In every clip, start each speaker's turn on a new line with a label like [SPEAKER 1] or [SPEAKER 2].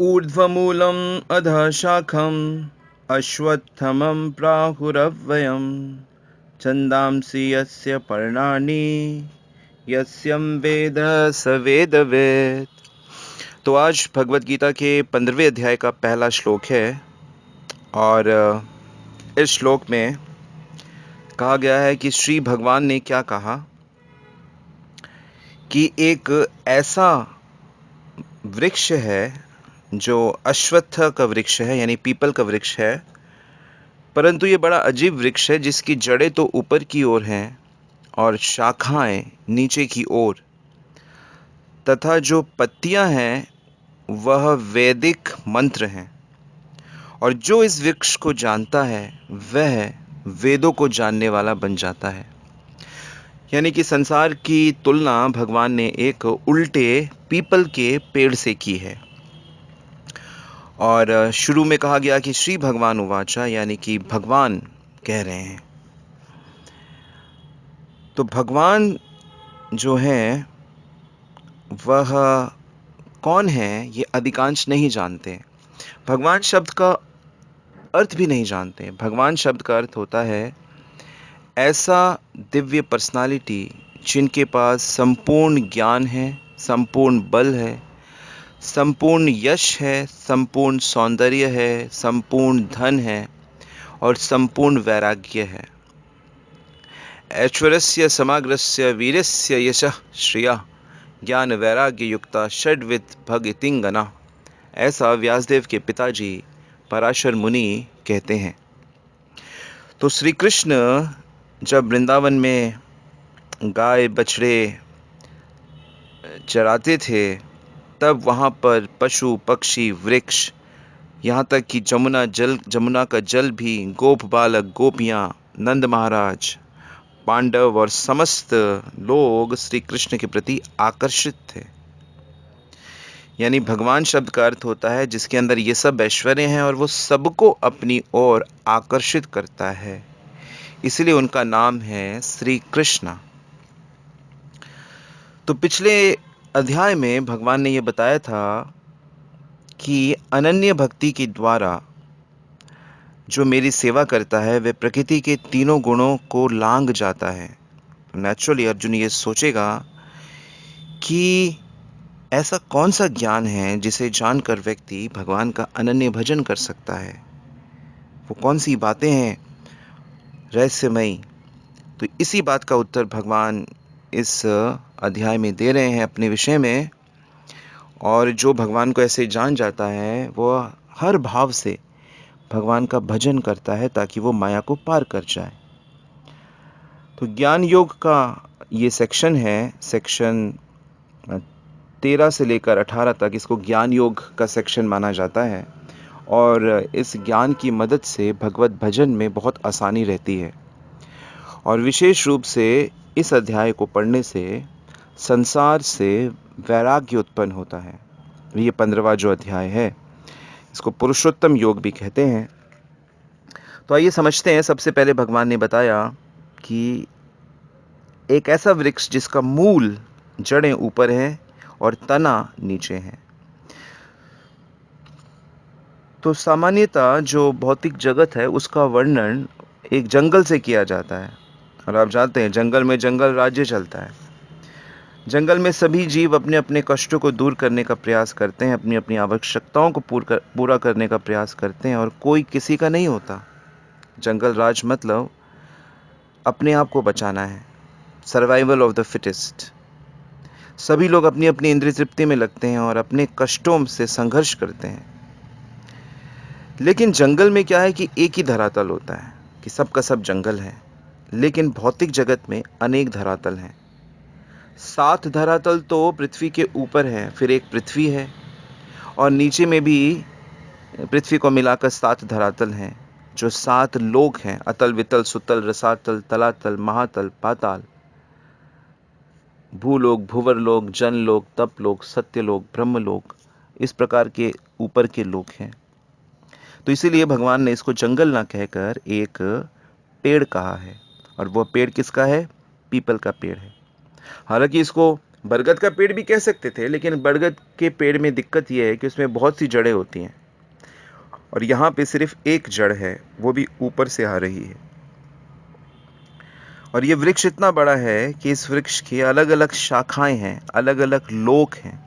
[SPEAKER 1] ऊर्ध्वमूलम् अधः शाखम् अश्वत्थमं प्राहुरव्ययम् छन्दांसि यस्य पर्णानि यस्यं वेद स वेदवेत्। तो आज भगवत गीता के 15वें अध्याय का पहला श्लोक है और इस श्लोक में कहा गया है कि श्री भगवान ने क्या कहा कि एक ऐसा वृक्ष है जो अश्वत्थ का वृक्ष है, यानी पीपल का वृक्ष है, परंतु ये बड़ा अजीब वृक्ष है जिसकी जड़ें तो ऊपर की ओर हैं और शाखाएं नीचे की ओर, तथा जो पत्तियां हैं वह वैदिक मंत्र हैं। और जो इस वृक्ष को जानता है वह वेदों को जानने वाला बन जाता है। यानी कि संसार की तुलना भगवान ने एक उल्टे पीपल के पेड़ से की है। और शुरू में कहा गया कि श्री भगवान उवाचा, यानी कि भगवान कह रहे हैं। तो भगवान जो हैं वह कौन है ये अधिकांश नहीं जानते। भगवान शब्द का अर्थ भी नहीं जानते। भगवान शब्द का अर्थ होता है ऐसा दिव्य पर्सनालिटी जिनके पास संपूर्ण ज्ञान है, संपूर्ण बल है, संपूर्ण यश है, संपूर्ण सौंदर्य है, संपूर्ण धन है और संपूर्ण वैराग्य है। ऐश्वर्यस्य समग्रस्य वीरस्य यशः श्रियः ज्ञान वैराग्य युक्ता षड्विध भगतिंगना, ऐसा व्यासदेव के पिताजी पराशर मुनि कहते हैं। तो श्री कृष्ण जब वृंदावन में गाय बछड़े चराते थे तब वहाँ पर पशु पक्षी वृक्ष, यहाँ तक कि जमुना का जल भी, गोप बालक गोपियाँ, नंद महाराज, पांडव और समस्त लोग श्री कृष्ण के प्रति आकर्षित थे। यानी भगवान शब्द का अर्थ होता है जिसके अंदर ये सब ऐश्वर्य हैं और वो सबको अपनी ओर आकर्षित करता है, इसलिए उनका नाम है श्री कृष्ण। तो पिछले अध्याय में भगवान ने ये बताया था कि अनन्य भक्ति के द्वारा जो मेरी सेवा करता है वह प्रकृति के तीनों गुणों को लांघ जाता है। नेचुरली अर्जुन ये सोचेगा कि ऐसा कौन सा ज्ञान है जिसे जानकर व्यक्ति भगवान का अनन्य भजन कर सकता है, वो कौन सी बातें हैं रहस्यमयी। तो इसी बात का उत्तर भगवान इस अध्याय में दे रहे हैं अपने विषय में। और जो भगवान को ऐसे जान जाता है वह हर भाव से भगवान का भजन करता है ताकि वो माया को पार कर जाए। तो ज्ञान योग का ये सेक्शन है, सेक्शन 13 से लेकर 18 तक इसको ज्ञान योग का सेक्शन माना जाता है। और इस ज्ञान की मदद से भगवत भजन में बहुत आसानी रहती है। और विशेष रूप से इस अध्याय को पढ़ने से संसार से वैराग्य उत्पन्न होता है। ये 15वां जो अध्याय है इसको पुरुषोत्तम योग भी कहते हैं। तो आइए समझते हैं। सबसे पहले भगवान ने बताया कि एक ऐसा वृक्ष जिसका मूल, जड़ें ऊपर हैं और तना नीचे है। तो सामान्यतः जो भौतिक जगत है उसका वर्णन एक जंगल से किया जाता है। और आप जानते हैं जंगल में जंगल राज्य चलता है। जंगल में सभी जीव अपने अपने कष्टों को दूर करने का प्रयास करते हैं, अपनी अपनी आवश्यकताओं को पूरा करने का प्रयास करते हैं और कोई किसी का नहीं होता। जंगल राज मतलब अपने आप को बचाना है, सर्वाइवल ऑफ द फिटेस्ट। सभी लोग अपनी अपनी इंद्रिय तृप्ति में लगते हैं और अपने कष्टों से संघर्ष करते हैं। लेकिन जंगल में क्या है कि एक ही धरातल होता है कि सबका सब जंगल है। लेकिन भौतिक जगत में अनेक धरातल हैं। 7 धरातल तो पृथ्वी के ऊपर है, फिर एक पृथ्वी है और नीचे में भी पृथ्वी को मिलाकर 7 धरातल हैं जो 7 लोक हैं। अतल, वितल, सुतल, रसातल, तलातल, महातल, पाताल, भूलोक, भुवरलोक, जनलोक, तपलोक, सत्यलोक, ब्रह्मलोक, इस प्रकार के ऊपर के लोक हैं। तो इसीलिए भगवान ने इसको जंगल ना कहकर एक पेड़ कहा है। और वह पेड़ किसका है? पीपल का पेड़ है। हालांकि इसको बरगद का पेड़ भी कह सकते थे, लेकिन बरगद के पेड़ में दिक्कत यह है कि उसमें बहुत सी जड़ें होती हैं, और यहाँ पे सिर्फ एक जड़ है, वो भी ऊपर से आ रही है। और ये वृक्ष इतना बड़ा है कि इस वृक्ष की अलग अलग शाखाएं हैं, अलग अलग लोक हैं।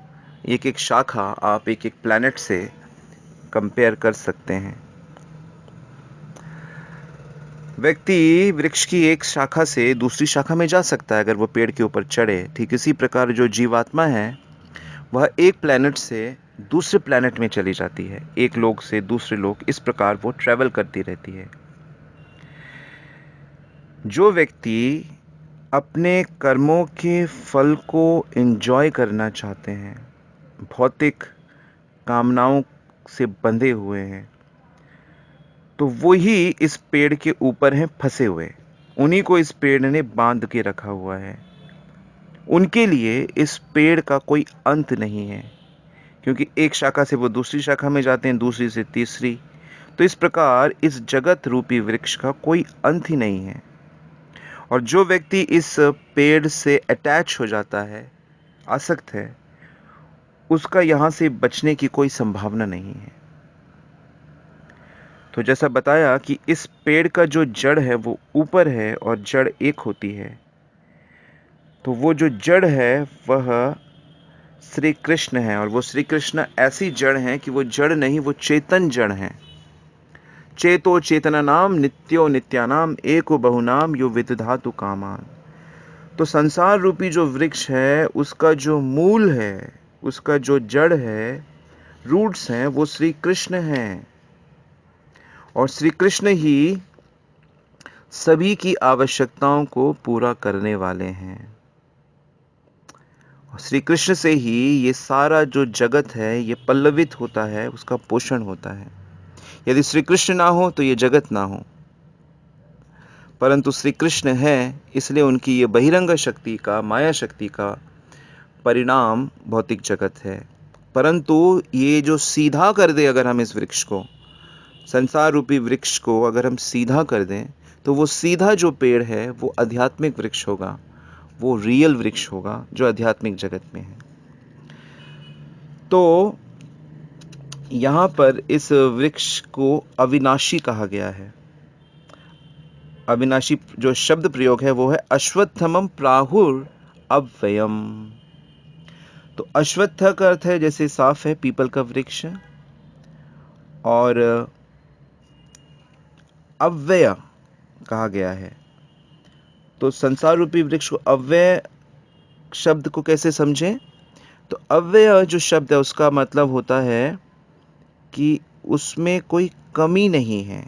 [SPEAKER 1] एक एक शाखा आप एक एक प्लैनेट से कंपेयर कर सकते हैं। व्यक्ति वृक्ष की एक शाखा से दूसरी शाखा में जा सकता है अगर वो पेड़ के ऊपर चढ़े। ठीक इसी प्रकार जो जीवात्मा है वह एक प्लैनेट से दूसरे प्लैनेट में चली जाती है, एक लोक से दूसरे लोक, इस प्रकार वो ट्रैवल करती रहती है। जो व्यक्ति अपने कर्मों के फल को एंजॉय करना चाहते हैं, भौतिक कामनाओं से बंधे हुए हैं, तो वो ही इस पेड़ के ऊपर हैं फंसे हुए। उन्हीं को इस पेड़ ने बांध के रखा हुआ है। उनके लिए इस पेड़ का कोई अंत नहीं है, क्योंकि एक शाखा से वो दूसरी शाखा में जाते हैं, दूसरी से तीसरी। तो इस प्रकार इस जगत रूपी वृक्ष का कोई अंत ही नहीं है। और जो व्यक्ति इस पेड़ से अटैच हो जाता है, आसक्त है, उसका यहाँ से बचने की कोई संभावना नहीं है। तो जैसा बताया कि इस पेड़ का जो जड़ है वो ऊपर है और जड़ एक होती है। तो वो जो जड़ है वह श्री कृष्ण है, और वो श्री कृष्ण ऐसी जड़ है कि वो जड़ नहीं, वो चेतन जड़ है। चेतो चेतनानाम नित्यो नित्यानाम एको बहुनाम यो विदधातु कामान। तो संसार रूपी जो वृक्ष है उसका जो मूल है, उसका जो जड़ है, रूट्स हैं, वो श्री कृष्ण हैं। और श्री कृष्ण ही सभी की आवश्यकताओं को पूरा करने वाले हैं। और श्री कृष्ण से ही ये सारा जो जगत है ये पल्लवित होता है, उसका पोषण होता है। यदि श्री कृष्ण ना हो तो ये जगत ना हो, परंतु श्री कृष्ण है, इसलिए उनकी ये बहिरंग शक्ति का, माया शक्ति का परिणाम भौतिक जगत है। परंतु ये जो सीधा कर दे अगर हम इस वृक्ष को, संसार रूपी वृक्ष को अगर हम सीधा कर दें, तो वो सीधा जो पेड़ है वो आध्यात्मिक वृक्ष होगा, वो रियल वृक्ष होगा जो आध्यात्मिक जगत में है। तो यहाँ पर इस वृक्ष को अविनाशी कहा गया है। अविनाशी जो शब्द प्रयोग है वो है अश्वत्थमम प्राहुर अव्ययम। तो अश्वत्थ का अर्थ है जैसे साफ है, पीपल का वृक्ष, और अव्यय कहा गया है। तो संसार रूपी वृक्ष को अव्यय शब्द को कैसे समझें? तो अव्यय जो शब्द है उसका मतलब होता है कि उसमें कोई कमी नहीं है।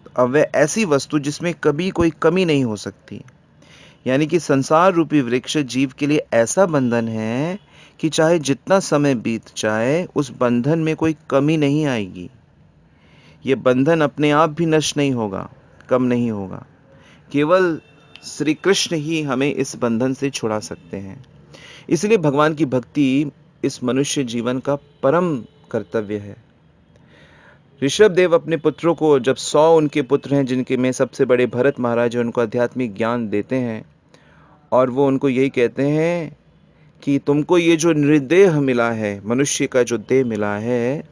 [SPEAKER 1] तो अव्यय ऐसी वस्तु जिसमें कभी कोई कमी नहीं हो सकती। यानी कि संसार रूपी वृक्ष जीव के लिए ऐसा बंधन है कि चाहे जितना समय बीत जाए उस बंधन में कोई कमी नहीं आएगी। ये बंधन अपने आप भी नष्ट नहीं होगा, कम नहीं होगा। केवल श्री कृष्ण ही हमें इस बंधन से छुड़ा सकते हैं। इसलिए भगवान की भक्ति इस मनुष्य जीवन का परम कर्तव्य है। ऋषभ देव अपने पुत्रों को, जब 100 उनके पुत्र हैं जिनके में सबसे बड़े भरत महाराज हैं, उनको आध्यात्मिक ज्ञान देते हैं, और वो उनको यही कहते हैं कि तुमको ये जो निर्देह मिला है, मनुष्य का जो देह मिला है,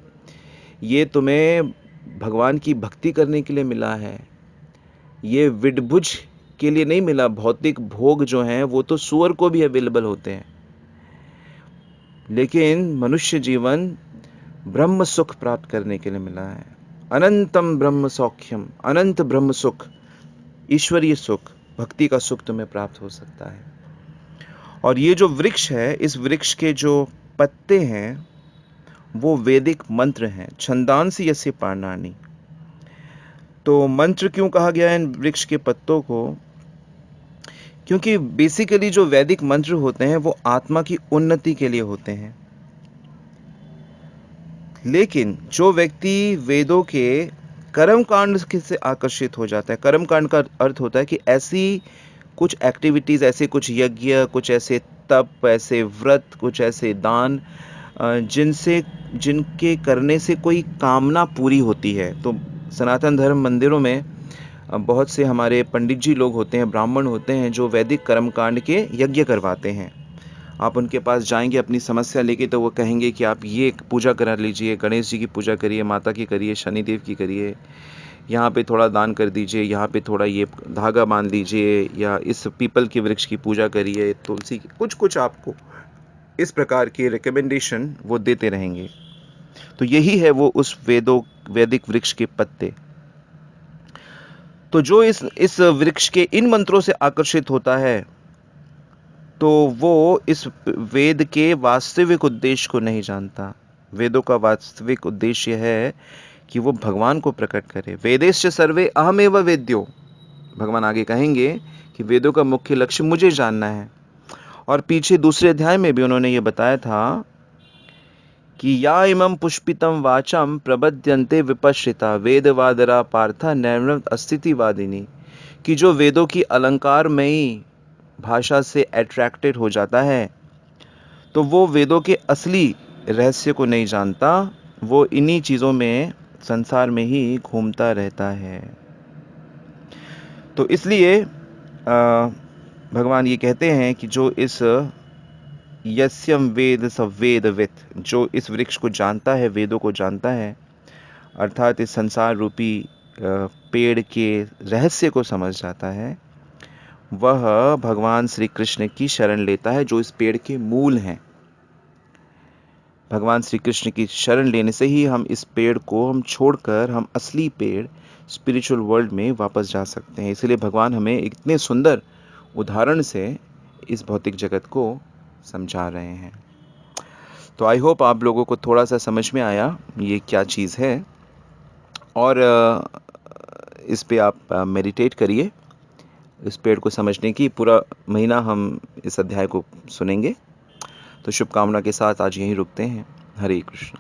[SPEAKER 1] ये तुम्हें भगवान की भक्ति करने के लिए मिला है। ये विडभुज के लिए नहीं मिला। भौतिक भोग जो हैं वो तो सूअर को भी अवेलेबल होते हैं, लेकिन मनुष्य जीवन ब्रह्म सुख प्राप्त करने के लिए मिला है। अनंतम ब्रह्म सौख्यम, अनंत ब्रह्म सुख, ईश्वरीय सुख, भक्ति का सुख तुम्हें प्राप्त हो सकता है। और ये जो वृक्ष है, इस वृक्ष के जो पत्ते हैं वो वैदिक मंत्र हैं। छंदांसि यस्य पर्णानि। तो मंत्र क्यों कहा गया है इन वृक्ष के पत्तों को? क्योंकि बेसिकली जो वैदिक मंत्र होते हैं वो आत्मा की उन्नति के लिए होते हैं। लेकिन जो व्यक्ति वेदों के कर्म कांड से आकर्षित हो जाता है, कर्म कांड का अर्थ होता है कि ऐसी कुछ एक्टिविटीज, ऐसे कुछ यज्ञ, कुछ ऐसे तप, ऐसे व्रत, कुछ ऐसे दान जिनके करने से कोई कामना पूरी होती है। तो सनातन धर्म मंदिरों में बहुत से हमारे पंडित जी लोग होते हैं, ब्राह्मण होते हैं, जो वैदिक कर्म कांड के यज्ञ करवाते हैं। आप उनके पास जाएंगे अपनी समस्या लेके तो वो कहेंगे कि आप ये पूजा करा लीजिए, गणेश जी की पूजा करिए, माता की करिए, शनिदेव की करिए, यहाँ पे थोड़ा दान कर दीजिए, यहाँ पे थोड़ा ये धागा बांध लीजिए, या इस पीपल के वृक्ष की पूजा करिए, तुलसी की, कुछ कुछ आपको इस प्रकार के रिकमेंडेशन वो देते रहेंगे। तो यही है वो उस वैदिक वृक्ष के पत्ते। तो जो इस वृक्ष के इन मंत्रों से आकर्षित होता है, तो वो इस वेद के वास्तविक उद्देश्य को नहीं जानता। वेदों का वास्तविक उद्देश्य है कि वो भगवान को प्रकट करे। वेदेश्च सर्वे अहमेव वेद्यो, भगवान आगे कहेंगे कि वेदों का मुख्य लक्ष्य मुझे जानना है। और पीछे दूसरे अध्याय में भी उन्होंने ये बताया था कि या इमं पुष्पितम वाचम प्रबध्यन्ते विपश्रिता वेदवादरा पार्था नैवम अस्तित्ववादिनी, कि जो वेदों की अलंकारमयी भाषा से अट्रैक्टेड हो जाता है तो वो वेदों के असली रहस्य को नहीं जानता, वो इन्हीं चीज़ों में, संसार में ही घूमता रहता है। तो इसलिए भगवान ये कहते हैं कि जो इस यस्यम वेद स वेदवित, जो इस वृक्ष को जानता है, वेदों को जानता है, अर्थात इस संसार रूपी पेड़ के रहस्य को समझ जाता है, वह भगवान श्री कृष्ण की शरण लेता है, जो इस पेड़ के मूल हैं। भगवान श्री कृष्ण की शरण लेने से ही हम इस पेड़ को हम छोड़कर हम असली पेड़ स्पिरिचुअल वर्ल्ड में वापस जा सकते हैं। इसलिए भगवान हमें इतने सुंदर उदाहरण से इस भौतिक जगत को समझा रहे हैं। तो आई होप आप लोगों को थोड़ा सा समझ में आया ये क्या चीज़ है, और इस पे आप मेडिटेट करिए। इस पेड़ को समझने की पूरा महीना हम इस अध्याय को सुनेंगे। तो शुभकामना के साथ आज यहीं रुकते हैं। हरे कृष्ण।